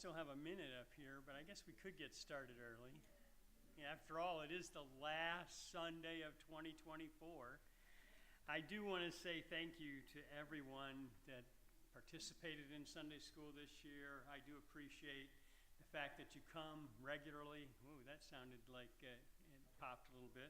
still have a minute up here, but I guess we could get started early. After all, it is the last Sunday of 2024. I do want to say thank you to everyone that participated in Sunday school this year. I do appreciate the fact that you come regularly. Ooh, that sounded like it popped a little bit.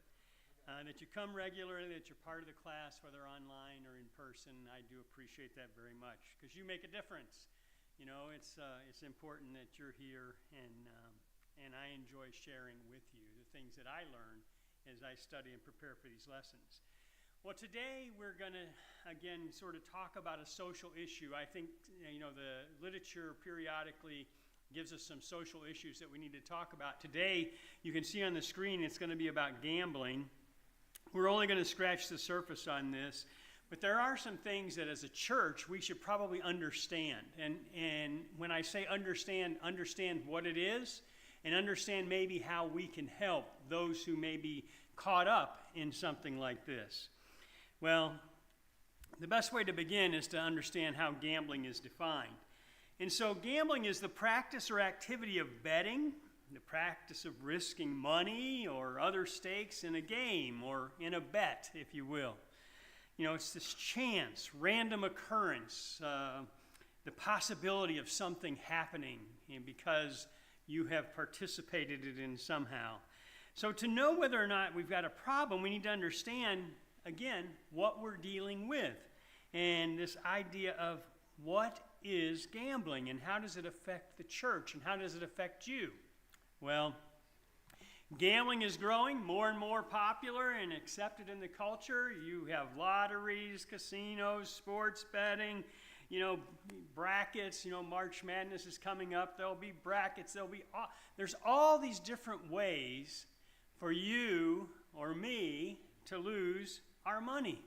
That you come regularly, that you're part of the class, whether online or in person. I do appreciate that very much because you make a difference. You know, it's important that you're here, and I enjoy sharing with you the things that I learn as I study and prepare for these lessons. Well, today we're going to, again, sort of talk about a social issue. I think, you know, the literature periodically gives us some social issues that we need to talk about. Today, you can see on the screen, it's going to be about gambling. We're only going to scratch the surface on this. But there are some things that as a church we should probably understand. And when I say understand what it is and understand maybe how we can help those who may be caught up in something like this. Well, the best way to begin is to understand how gambling is defined. And so gambling is the practice or activity of betting, the practice of risking money or other stakes in a game or in a bet, if you will. You know, it's this chance, random occurrence, the possibility of something happening because you have participated in it somehow. So to know whether or not we've got a problem, we need to understand, again, what we're dealing with. And this idea of what is gambling and how does it affect the church and how does it affect you? Well, gambling is growing more and more popular and accepted in the culture. You have lotteries, casinos, sports betting, you know, brackets. You know, March Madness is coming up. There'll be brackets. There's all these different ways for you or me to lose our money.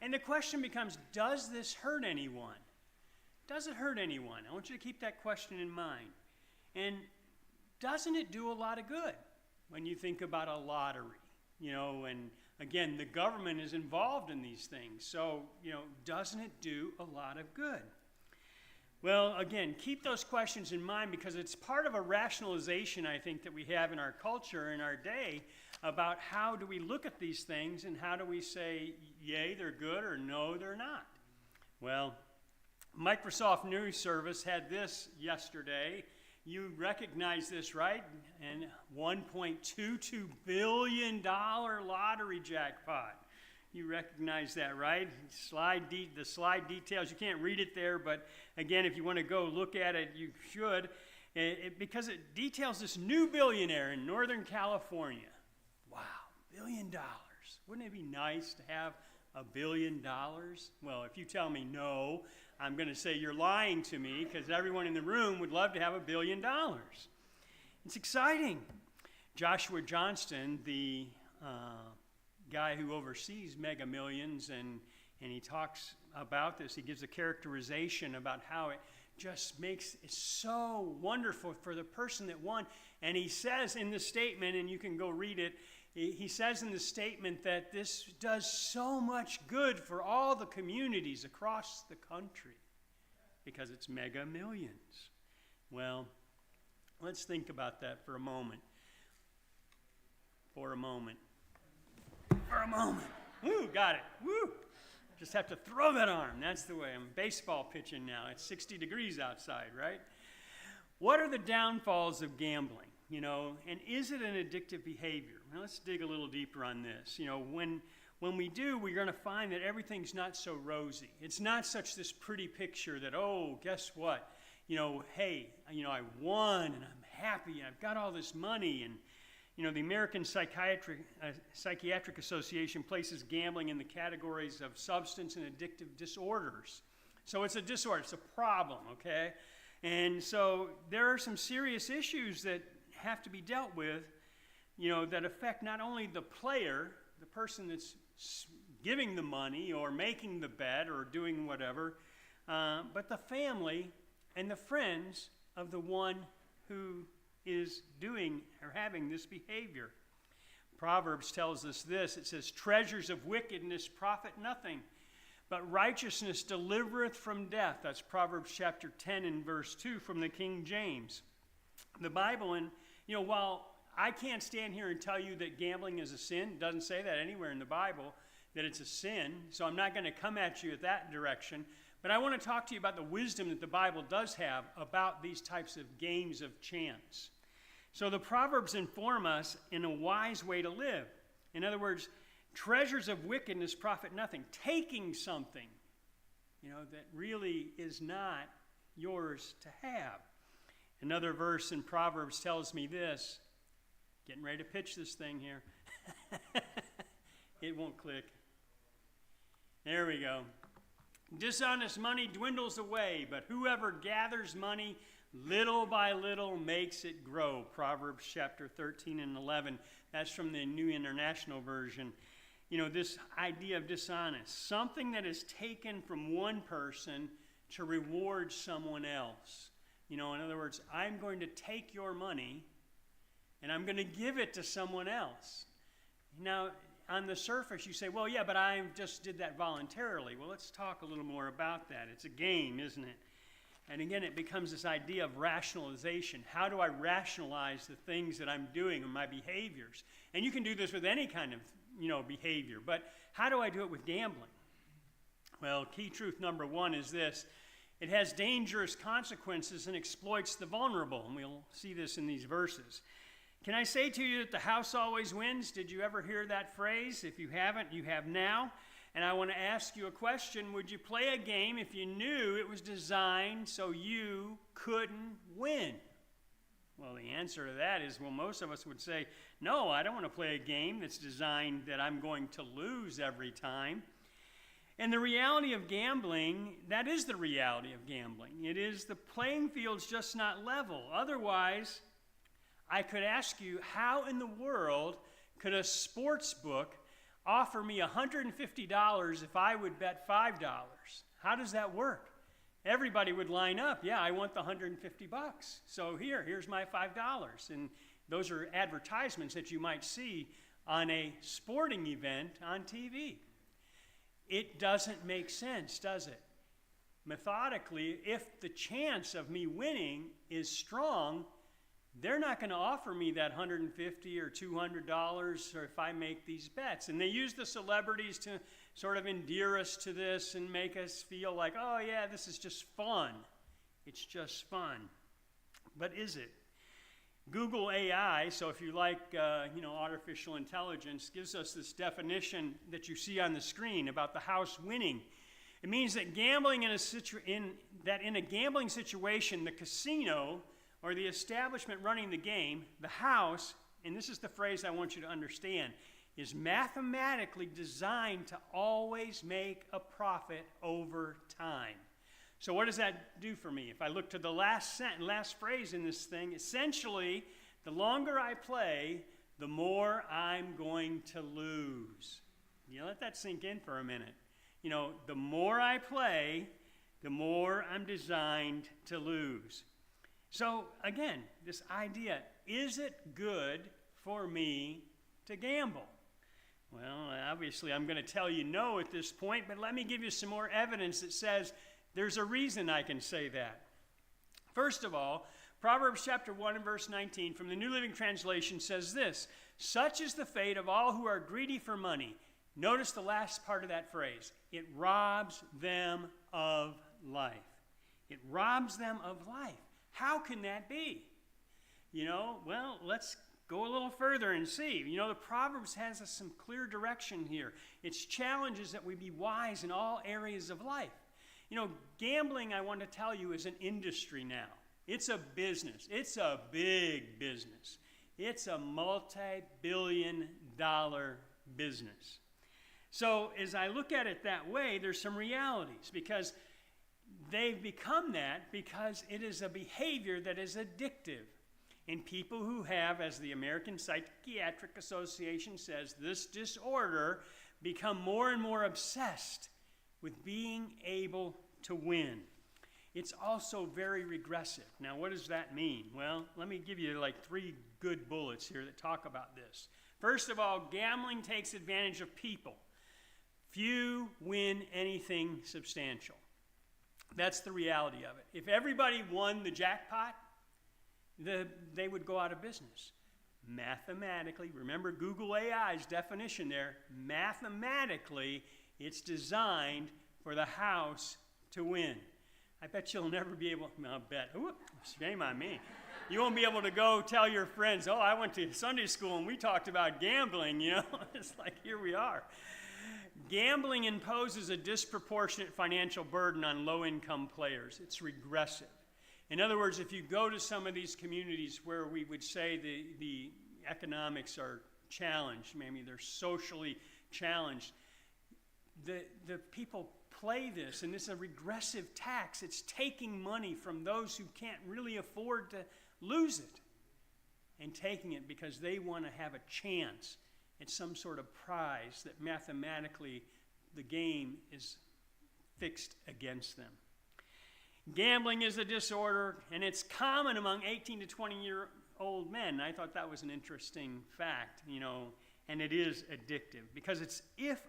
And the question becomes, does this hurt anyone? Does it hurt anyone? I want you to keep that question in mind. And doesn't it do a lot of good when you think about a lottery? You know, and again, the government is involved in these things. So, you know, doesn't it do a lot of good? Well, again, keep those questions in mind because it's part of a rationalization, I think, that we have in our culture, in our day, about how do we look at these things and how do we say, yay, they're good, or no, they're not. Well, Microsoft News Service had this yesterday. You recognize this, right? And $1.22 billion lottery jackpot. You recognize that, right? The slide details, you can't read it there, but again, if you want to go look at it, you should, because it details this new billionaire in Northern California. Wow, $1 billion. Wouldn't it be nice to have $1 billion? Well, if you tell me no, I'm going to say you're lying to me because everyone in the room would love to have $1 billion. It's exciting. Joshua Johnston, the guy who oversees Mega Millions, and he talks about this. He gives a characterization about how it just makes it so wonderful for the person that won. And he says in the statement, and you can go read it, he says in the statement that this does so much good for all the communities across the country because it's Mega Millions. Well, let's think about that for a moment. For a moment. Woo, got it. Woo. Just have to throw that arm. That's the way. I'm baseball pitching now. It's 60 degrees outside, right? What are the downfalls of gambling? You know, and is it an addictive behavior? Now, let's dig a little deeper on this. You know, when we do, we're going to find that everything's not so rosy. It's not such this pretty picture that, oh, guess what? You know, hey, you know, I won and I'm happy and I've got all this money. And, you know, the American Psychiatric Association places gambling in the categories of substance and addictive disorders. So it's a disorder. It's a problem, okay? And so there are some serious issues that have to be dealt with, you know, that affect not only the player, the person that's giving the money or making the bet or doing whatever, but the family and the friends of the one who is doing or having this behavior. Proverbs tells us this. It says, treasures of wickedness profit nothing, but righteousness delivereth from death. That's Proverbs chapter 10 and verse 2 from the King James. The Bible, and while I can't stand here and tell you that gambling is a sin, it doesn't say that anywhere in the Bible, that it's a sin, so I'm not going to come at you at that direction. But I want to talk to you about the wisdom that the Bible does have about these types of games of chance. So the Proverbs inform us in a wise way to live. In other words, treasures of wickedness profit nothing. Taking something, that really is not yours to have. Another verse in Proverbs tells me this. Getting ready to pitch this thing here. It won't click. There we go. Dishonest money dwindles away, but whoever gathers money little by little makes it grow. Proverbs chapter 13 and 11. That's from the New International Version. This idea of dishonest. Something that is taken from one person to reward someone else. In other words, I'm going to take your money and I'm going to give it to someone else. Now, on the surface, you say, well, yeah, but I just did that voluntarily. Well, let's talk a little more about that. It's a game, isn't it? And again, it becomes this idea of rationalization. How do I rationalize the things that I'm doing or my behaviors? And you can do this with any kind of, behavior. But how do I do it with gambling? Well, key truth number one is this. It has dangerous consequences and exploits the vulnerable. And we'll see this in these verses. Can I say to you that the house always wins? Did you ever hear that phrase? If you haven't, you have now. And I want to ask you a question. Would you play a game if you knew it was designed so you couldn't win? Well, the answer to that is, most of us would say, no, I don't want to play a game that's designed that I'm going to lose every time. And the reality of gambling, that is the reality of gambling. It is the playing field's just not level. Otherwise, I could ask you, how in the world could a sports book offer me $150 if I would bet $5? How does that work? Everybody would line up. Yeah, I want the $150. So here's my $5. And those are advertisements that you might see on a sporting event on TV. It doesn't make sense, does it? Methodically, if the chance of me winning is strong, they're not going to offer me that $150 or $200 or if I make these bets. And they use the celebrities to sort of endear us to this and make us feel like, oh yeah, this is just fun. It's just fun. But is it? Google AI, so if you like artificial intelligence, gives us this definition that you see on the screen about the house winning. It means that in a gambling situation, the casino or the establishment running the game, the house, and this is the phrase I want you to understand, is mathematically designed to always make a profit over time. So what does that do for me? If I look to the last phrase in this thing, essentially, the longer I play, the more I'm going to lose. Let that sink in for a minute. The more I play, the more I'm designed to lose. So again, this idea, is it good for me to gamble? Well, obviously I'm going to tell you no at this point, but let me give you some more evidence that says there's a reason I can say that. First of all, Proverbs chapter 1 and verse 19 from the New Living Translation says this, such is the fate of all who are greedy for money. Notice the last part of that phrase. It robs them of life. It robs them of life. How can that be? Well, let's go a little further and see. The Proverbs has us some clear direction here. It's challenges that we be wise in all areas of life. Gambling, I want to tell you, is an industry now. It's a business. It's a big business. It's a multi-billion-dollar business. So as I look at it that way, there's some realities because they've become that because it is a behavior that is addictive. And people who have, as the American Psychiatric Association says, this disorder become more and more obsessed with being able to win. It's also very regressive. Now, what does that mean? Well, let me give you like 3 good bullets here that talk about this. First of all, gambling takes advantage of people. Few win anything substantial. That's the reality of it. If everybody won the jackpot, they would go out of business. Mathematically, remember Google AI's definition there, mathematically, it's designed for the house to win. I bet you'll never be able, shame on me. You won't be able to go tell your friends, oh, I went to Sunday school and we talked about gambling, you know. It's like, here we are. Gambling imposes a disproportionate financial burden on low-income players. It's regressive. In other words, if you go to some of these communities where we would say the economics are challenged, maybe they're socially challenged, the people play this, and it's a regressive tax. It's taking money from those who can't really afford to lose it and taking it because they want to have a chance at some sort of prize that mathematically the game is fixed against them. Gambling is a disorder, and it's common among 18 to 20-year-old men. I thought that was an interesting fact, you know, and it is addictive because it's if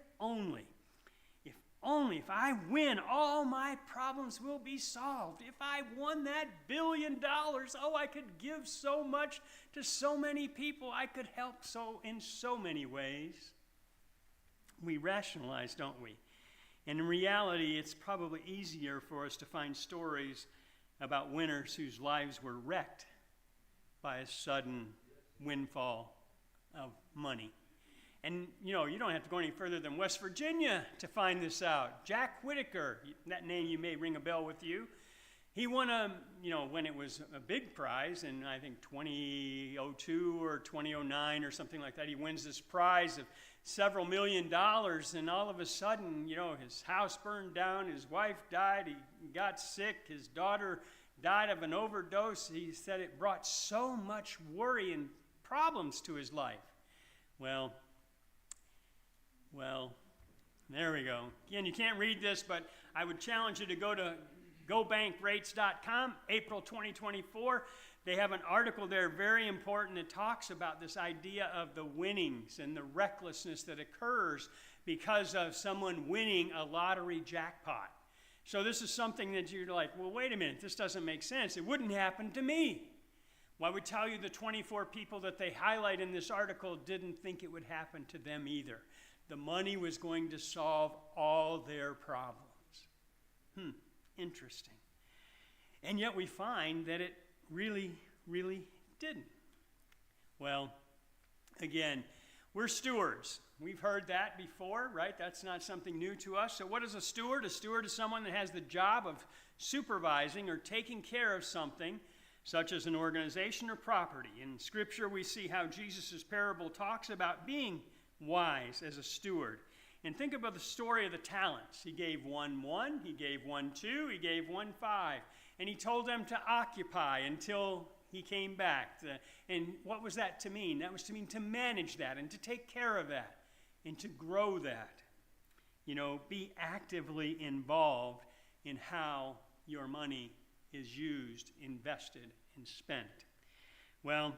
I win, all my problems will be solved. If I won that $1 billion, oh, I could give so much to so many people. I could help in so many ways. We rationalize, don't we? And in reality, it's probably easier for us to find stories about winners whose lives were wrecked by a sudden windfall of money. And, you know, you don't have to go any further than West Virginia to find this out. Jack Whitaker, that name you may ring a bell with you. He won when it was a big prize in, I think, 2002 or 2009 or something like that. He wins this prize of several $1 million, and all of a sudden, you know, his house burned down, his wife died, he got sick, his daughter died of an overdose. He said it brought so much worry and problems to his life. Well, there we go. Again, you can't read this, but I would challenge you to go to GoBankRates.com, April 2024. They have an article there, very important, that talks about this idea of the winnings and the recklessness that occurs because of someone winning a lottery jackpot. So this is something that you're like, well, wait a minute, this doesn't make sense. It wouldn't happen to me. Well, I would tell you the 24 people that they highlight in this article didn't think it would happen to them either. The money was going to solve all their problems. Interesting. And yet we find that it really, really didn't. Well, again, we're stewards. We've heard that before, right? That's not something new to us. So what is a steward? A steward is someone that has the job of supervising or taking care of something, such as an organization or property. In Scripture, we see how Jesus' parable talks about being wise as a steward. And think about the story of the talents. He gave one, he gave one, 2, he gave one, 5. And he told them to occupy until he came back. And what was that to mean? That was to mean to manage that and to take care of that and to grow that. You know, be actively involved in how your money is used, invested, and spent. Well,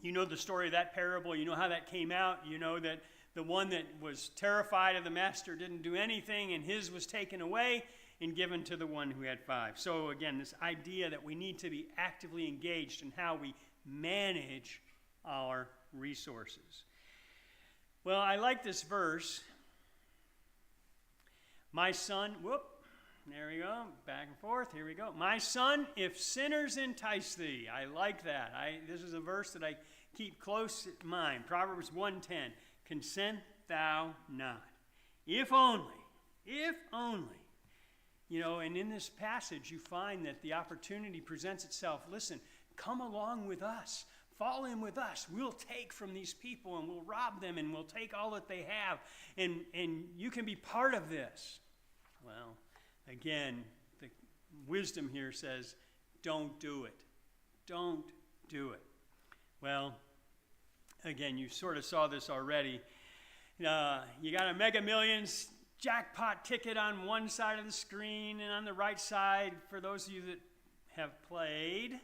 you know the story of that parable. You know how that came out. You know that the one that was terrified of the master didn't do anything, and his was taken away and given to the one who had 5. So again, this idea that we need to be actively engaged in how we manage our resources. Well, I like this verse. My son, there we go, back and forth, here we go. My son, if sinners entice thee. I like that. This is a verse that I keep close in mind. Proverbs 1:10, consent thou not. If only. You know, and in this passage, you find that the opportunity presents itself. Listen, come along with us. Fall in with us. We'll take from these people and we'll rob them and we'll take all that they have. And you can be part of this. Well, again, the wisdom here says, don't do it. Don't do it. Well, again, you sort of saw this already. You got a Mega Millions jackpot ticket on one side of the screen, and on the right side, for those of you that have played,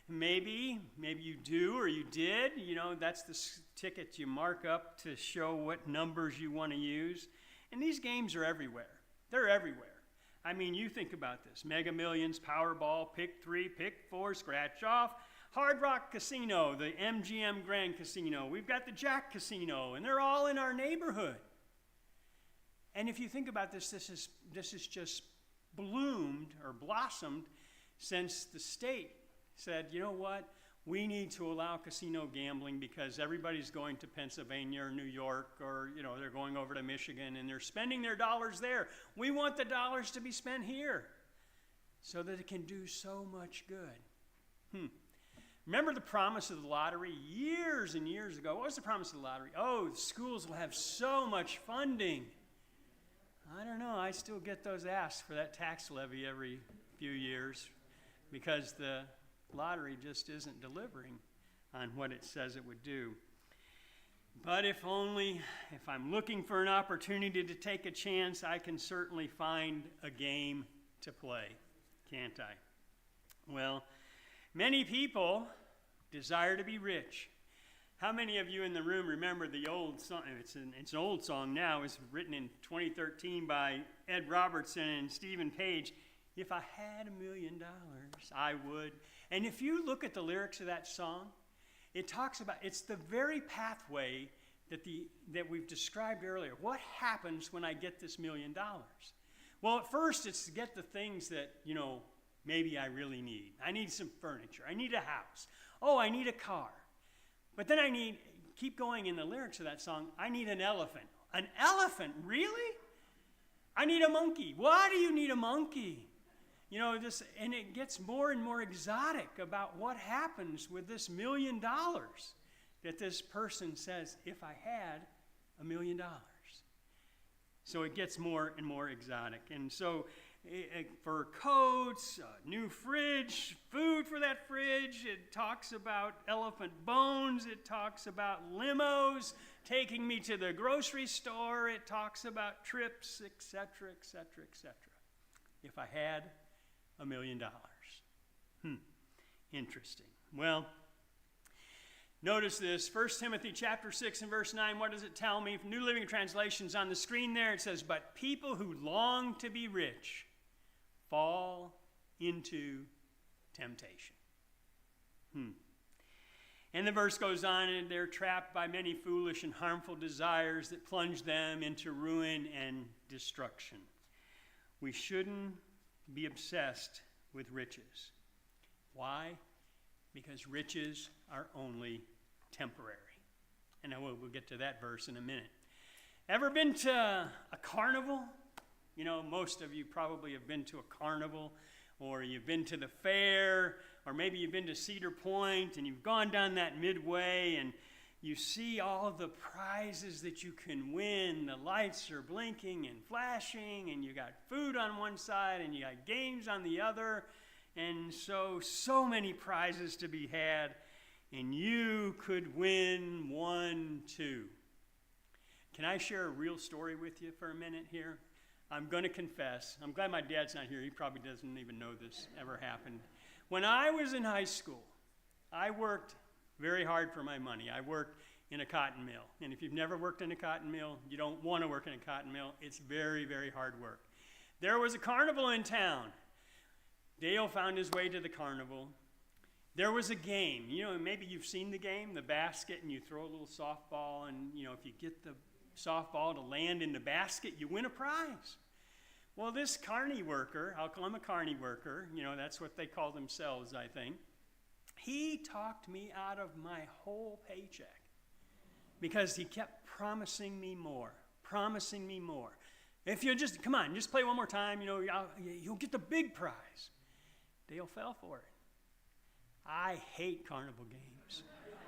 maybe you do or you did, you know, that's the ticket you mark up to show what numbers you want to use. And these games are everywhere. They're everywhere. I mean, you think about this. Mega Millions, Powerball, Pick 3, Pick 4, Scratch Off, Hard Rock Casino, the MGM Grand Casino. We've got the Jack Casino, and they're all in our neighborhood. And if you think about this, this is just bloomed or blossomed since the state said, you know what? We need to allow casino gambling because everybody's going to Pennsylvania or New York or, they're going over to Michigan and they're spending their dollars there. We want the dollars to be spent here so that it can do so much good. Remember the promise of the lottery years and years ago? What was the promise of the lottery? Oh, the schools will have so much funding. I don't know. I still get those asked for that tax levy every few years because the lottery just isn't delivering on what it says it would do. But if I'm looking for an opportunity to take a chance, I can certainly find a game to play, can't I? Well, many people desire to be rich. How many of you in the room remember the old song? It's an old song now. It was written in 2013 by Ed Robertson and Stephen Page. If I had $1 million, I would. And if you look at the lyrics of that song, it talks about, it's the very pathway that we've described earlier. What happens when I get this $1 million? Well, at first, it's to get the things that, maybe I really need. I need some furniture. I need a house. Oh, I need a car. But then keep going in the lyrics of that song, I need an elephant. An elephant? Really? I need a monkey. Why do you need a monkey? And it gets more and more exotic about what happens with this $1 million that this person says, if I had $1 million. So it gets more and more exotic. And so for coats, a new fridge, food for that fridge, it talks about elephant bones, it talks about limos, taking me to the grocery store, it talks about trips, etc., etc., etc. If I had $1 million. Interesting. Well, notice this, 1 Timothy chapter 6 and verse 9, what does it tell me? New Living Translation's on the screen there. It says, but people who long to be rich fall into temptation. And the verse goes on, and they're trapped by many foolish and harmful desires that plunge them into ruin and destruction. We shouldn't be obsessed with riches. Why? Because riches are only temporary. And we'll get to that verse in a minute. Ever been to a carnival? Most of you probably have been to a carnival, or you've been to the fair, or maybe you've been to Cedar Point, and you've gone down that midway, and you see all of the prizes that you can win. The lights are blinking and flashing, and you got food on one side, and you got games on the other, and so many prizes to be had, and you could win one too. Can I share a real story with you for a minute here? I'm going to confess. I'm glad my dad's not here. He probably doesn't even know this ever happened. When I was in high school, I worked very hard for my money. I worked in a cotton mill. And if you've never worked in a cotton mill, you don't want to work in a cotton mill. It's very, very hard work. There was a carnival in town. Dale found his way to the carnival. There was a game. Maybe you've seen the game, the basket, and you throw a little softball, and, if you get the softball to land in the basket, you win a prize. Well, this carny worker, I'll call him a carny worker, that's what they call themselves, I think. He talked me out of my whole paycheck because he kept promising me more. If you just play one more time, you'll get the big prize. Dale fell for it. I hate carnival games.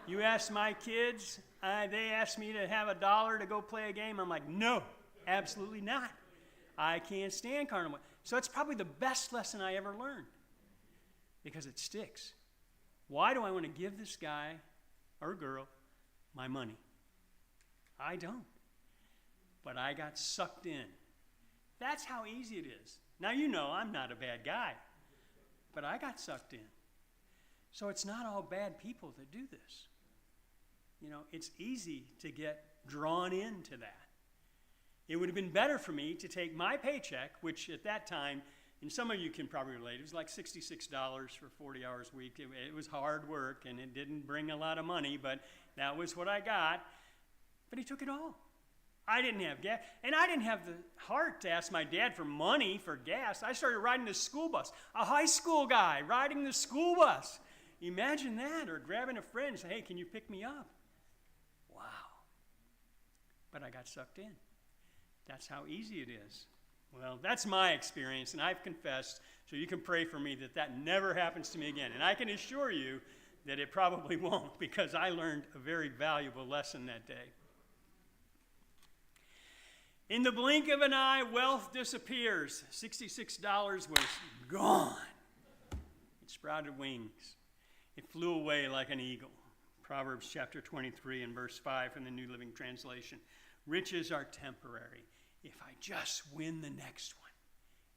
You ask my kids, they ask me to have $1 to go play a game. I'm like, no, absolutely not. I can't stand carnival. So it's probably the best lesson I ever learned because it sticks. Why do I want to give this guy or girl my money? I don't. But I got sucked in. That's how easy it is. Now, I'm not a bad guy, but I got sucked in. So it's not all bad people that do this. It's easy to get drawn into that. It would have been better for me to take my paycheck, which at that time, and some of you can probably relate, it was like $66 for 40 hours a week. It was hard work, and it didn't bring a lot of money, but that was what I got. But he took it all. I didn't have gas, and I didn't have the heart to ask my dad for money for gas. I started riding the school bus, a high school guy riding the school bus. Imagine that, or grabbing a friend and say, hey, can you pick me up? Wow. But I got sucked in. That's how easy it is. Well, that's my experience, and I've confessed, so you can pray for me that that never happens to me again. And I can assure you that it probably won't, because I learned a very valuable lesson that day. In the blink of an eye, wealth disappears. $66 was gone. It sprouted wings. It flew away like an eagle. Proverbs chapter 23 and verse 5 from the New Living Translation. Riches are temporary. If I just win the next one.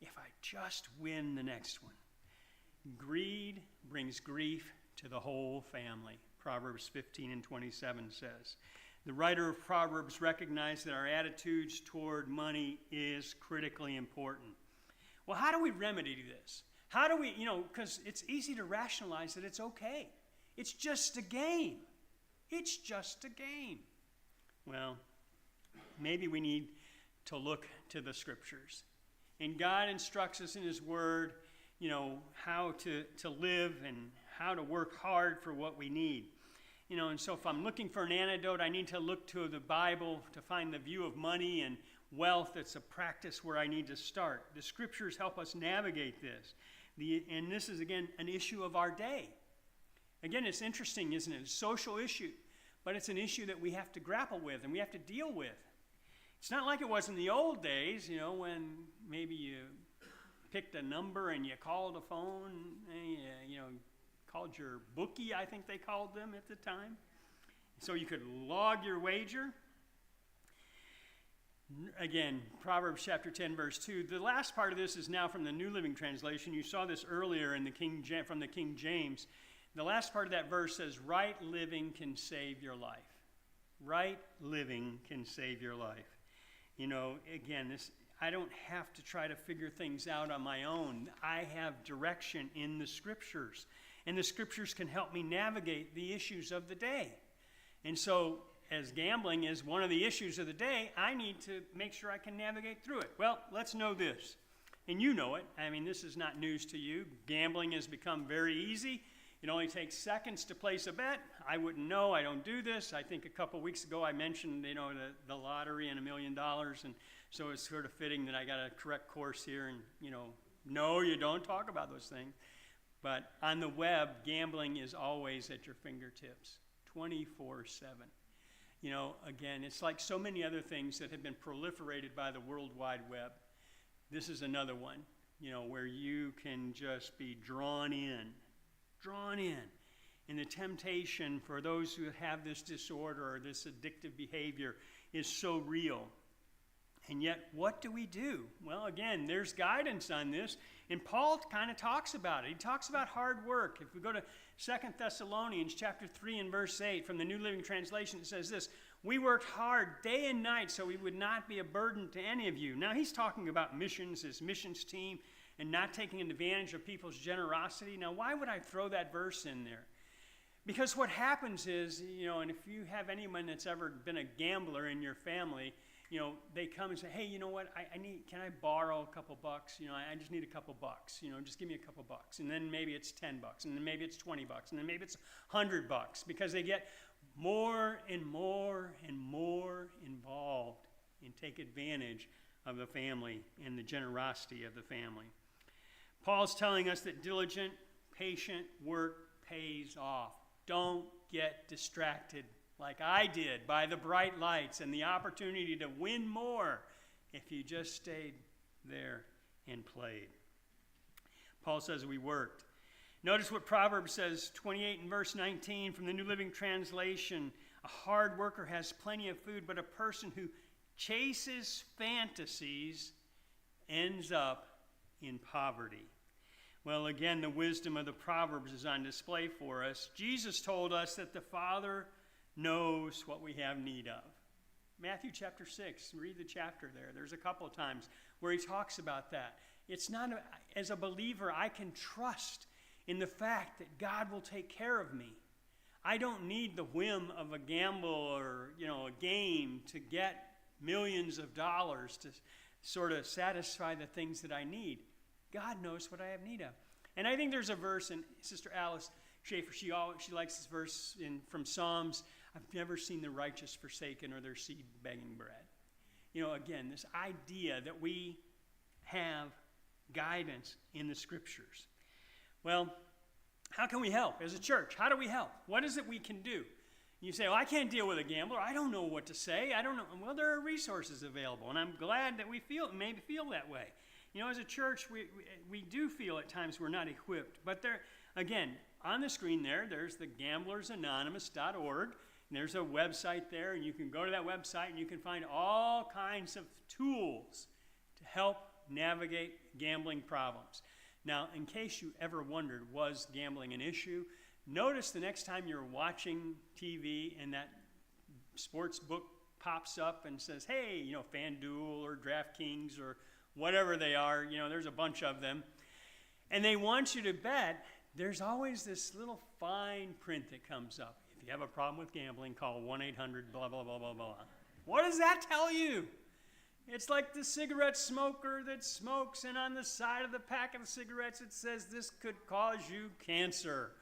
If I just win the next one. Greed brings grief to the whole family. Proverbs 15 and 27 says. The writer of Proverbs recognized that our attitudes toward money is critically important. Well, how do we remedy this? How do we, because it's easy to rationalize that it's okay. It's just a game. It's just a game. Well, maybe we need to look to the scriptures. And God instructs us in his word, how to live and how to work hard for what we need. And so if I'm looking for an antidote, I need to look to the Bible to find the view of money and wealth. It's a practice where I need to start. The scriptures help us navigate this. And this is, again, an issue of our day. Again, it's interesting, isn't it? It's a social issue, but it's an issue that we have to grapple with and we have to deal with. It's not like it was in the old days, when maybe you picked a number and you called a phone, called your bookie, I think they called them at the time. So you could log your wager. Again, Proverbs chapter 10, verse 2. The last part of this is now from the New Living Translation. You saw this earlier in from the King James. The last part of that verse says, right living can save your life. Right living can save your life. Again, I don't have to try to figure things out on my own. I have direction in the scriptures. And the scriptures can help me navigate the issues of the day. And so, as gambling is one of the issues of the day, I need to make sure I can navigate through it. Well, let's know this. And you know it. This is not news to you. Gambling has become very easy. It only takes seconds to place a bet. I wouldn't know. I don't do this. I think a couple weeks ago I mentioned, the lottery and $1 million. And so it's sort of fitting that I got a correct course here. And, no, you don't talk about those things. But on the web, gambling is always at your fingertips, 24/7. Again, it's like so many other things that have been proliferated by the World Wide Web. This is another one, where you can just be drawn in. And the temptation for those who have this disorder or this addictive behavior is so real. And yet, what do we do? Well, again, there's guidance on this. And Paul kind of talks about it. He talks about hard work. If we go to 2 Thessalonians chapter 3 and verse 8 from the New Living Translation, it says this, we worked hard day and night so we would not be a burden to any of you. Now, he's talking about missions, his missions team, and not taking advantage of people's generosity. Now, why would I throw that verse in there? Because what happens is, and if you have anyone that's ever been a gambler in your family, they come and say, hey, can I borrow a couple bucks? I just need a couple bucks. Just give me a couple bucks. And then maybe it's $10, and then maybe it's $20, and then maybe it's $100, because they get more and more and more involved and take advantage of the family and the generosity of the family. Paul's telling us that diligent, patient work pays off. Don't get distracted like I did by the bright lights and the opportunity to win more if you just stayed there and played. Paul says we worked. Notice what Proverbs says, 28 and verse 19 from the New Living Translation. A hard worker has plenty of food, but a person who chases fantasies ends up in poverty. Well, again, the wisdom of the Proverbs is on display for us. Jesus told us that the Father knows what we have need of. Matthew chapter 6, read the chapter there. There's a couple of times where he talks about that. It's not, as a believer, I can trust in the fact that God will take care of me. I don't need the whim of a gamble or, a game to get millions of dollars to sort of satisfy the things that I need. God knows what I have need of. And I think there's a verse, and Sister Alice Schaefer, she likes this verse from Psalms. I've never seen the righteous forsaken or their seed begging bread. Again, this idea that we have guidance in the Scriptures. Well, how can we help as a church? How do we help? What is it we can do? You say, well, I can't deal with a gambler. I don't know what to say. I don't know. Well, there are resources available, and I'm glad that we maybe feel that way. As a church, we do feel at times we're not equipped. But there, again, on the screen there's the gamblersanonymous.org. And there's a website there, and you can go to that website, and you can find all kinds of tools to help navigate gambling problems. Now, in case you ever wondered, was gambling an issue? Notice the next time you're watching TV and that sports book pops up and says, hey, FanDuel or DraftKings or whatever they are, there's a bunch of them, and they want you to bet, there's always this little fine print that comes up. If you have a problem with gambling, call 1-800 blah, blah, blah, blah, blah. What does that tell you? It's like the cigarette smoker that smokes, and on the side of the pack of cigarettes it says this could cause you cancer.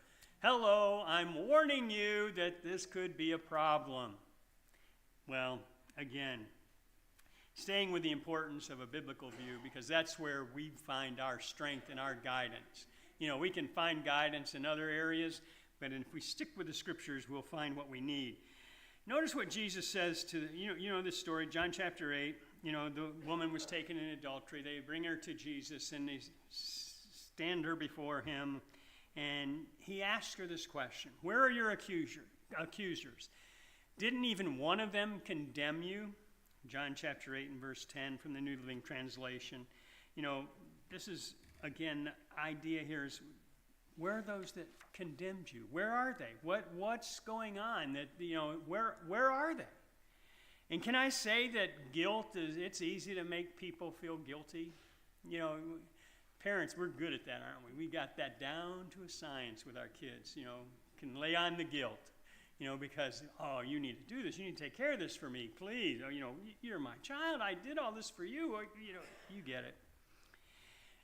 Hello, I'm warning you that this could be a problem. Well, again, staying with the importance of a biblical view, because that's where we find our strength and our guidance. We can find guidance in other areas, but if we stick with the Scriptures, we'll find what we need. Notice what Jesus says to, this story, John chapter 8. The woman was taken in adultery. They bring her to Jesus, and they stand her before him, and he asks her this question: where are your accusers? Didn't even one of them condemn you? John chapter 8 and verse 10 from the New Living Translation. This is, again, the idea here is, where are those that condemned you? Where are they? What's going on? Where are they? And can I say that it's easy to make people feel guilty? Parents, we're good at that, aren't we? We got that down to a science with our kids, can lay on the guilt, because, oh, you need to do this. You need to take care of this for me, please. Or, you're my child. I did all this for you. Or, you get it.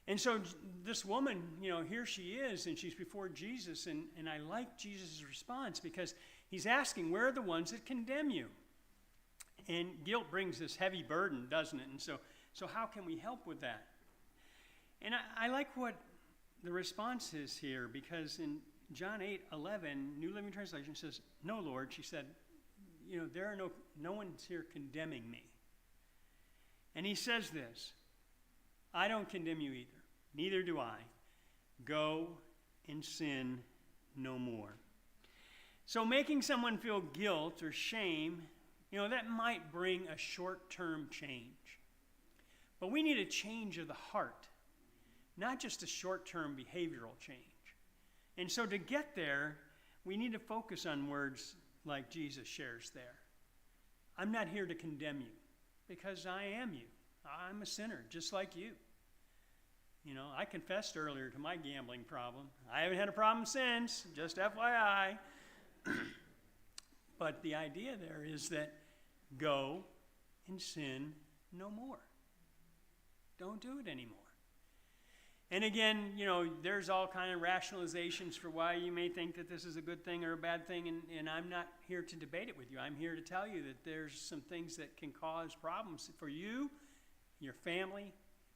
And so this woman, here she is, and she's before Jesus, and I like Jesus' response, because he's asking, where are the ones that condemn you? And guilt brings this heavy burden, doesn't it? And so how can we help with that? And I like what the response is here, because in John 8:11, New Living Translation says, no, Lord, she said, there are no one's here condemning me. And he says this: I don't condemn you either. Neither do I. Go and sin no more. So making someone feel guilt or shame, that might bring a short-term change. But we need a change of the heart, not just a short-term behavioral change. And so to get there, we need to focus on words like Jesus shares there. I'm not here to condemn you, because I am you. I'm a sinner, just like you. I confessed earlier to my gambling problem. I haven't had a problem since, just FYI. But the idea there is that go and sin no more. Don't do it anymore. And again, there's all kind of rationalizations for why you may think that this is a good thing or a bad thing, and I'm not here to debate it with you. I'm here to tell you that there's some things that can cause problems for you, your family,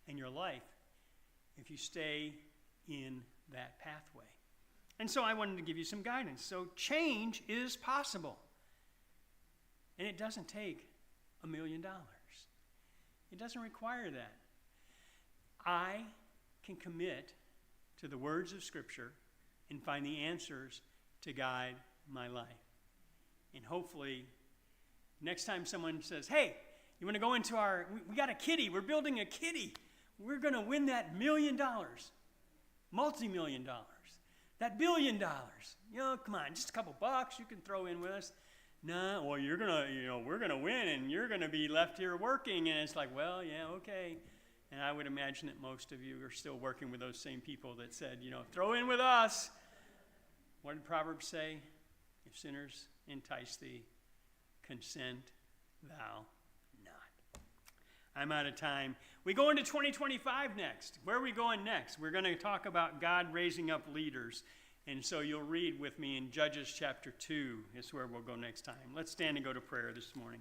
and your life if you stay in that pathway. And so I wanted to give you some guidance. So change is possible. And it doesn't take $1 million. It doesn't require that. I can commit to the words of Scripture and find the answers to guide my life. And hopefully, next time someone says, hey, you want to go into we got a kitty, we're building a kitty. We're going to win that $1 million, multi-million dollars, that $1 billion. Come on, just a couple bucks you can throw in with us. No, well, you're going to, we're going to win and you're going to be left here working. And it's like, well, yeah, okay. And I would imagine that most of you are still working with those same people that said, throw in with us. What did Proverbs say? If sinners entice thee, consent thou not. I'm out of time. We go into 2025 next. Where are we going next? We're going to talk about God raising up leaders. And so you'll read with me in Judges chapter 2 is where we'll go next time. Let's stand and go to prayer this morning.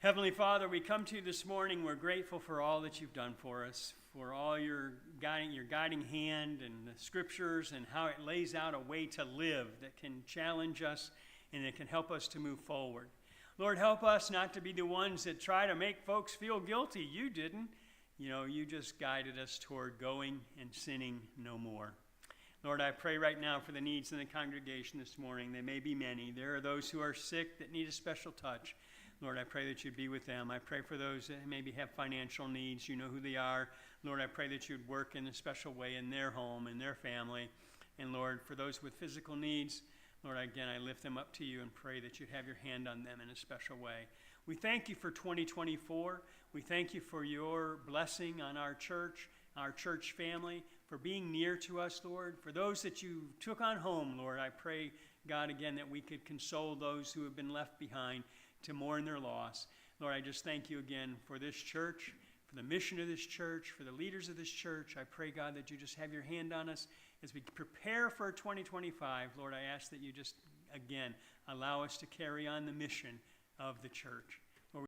Heavenly Father, we come to you this morning. We're grateful for all that you've done for us, for all your guiding hand and the scriptures and how it lays out a way to live that can challenge us and that can help us to move forward. Lord, help us not to be the ones that try to make folks feel guilty. You didn't. You just guided us toward going and sinning no more. Lord, I pray right now for the needs in the congregation this morning. There may be many. There are those who are sick that need a special touch. Lord, I pray that you'd be with them. I pray for those that maybe have financial needs. You know who they are. Lord, I pray that you'd work in a special way in their home, in their family. And Lord, for those with physical needs, Lord, again, I lift them up to you and pray that you'd have your hand on them in a special way. We thank you for 2024. We thank you for your blessing on our church family, for being near to us, Lord. For those that you took on home, Lord, I pray, God, again, that we could console those who have been left behind to mourn their loss. Lord, I just thank you again for this church, for the mission of this church, for the leaders of this church. I pray, God, that you just have your hand on us as we prepare for 2025. Lord, I ask that you just, again, allow us to carry on the mission of the church.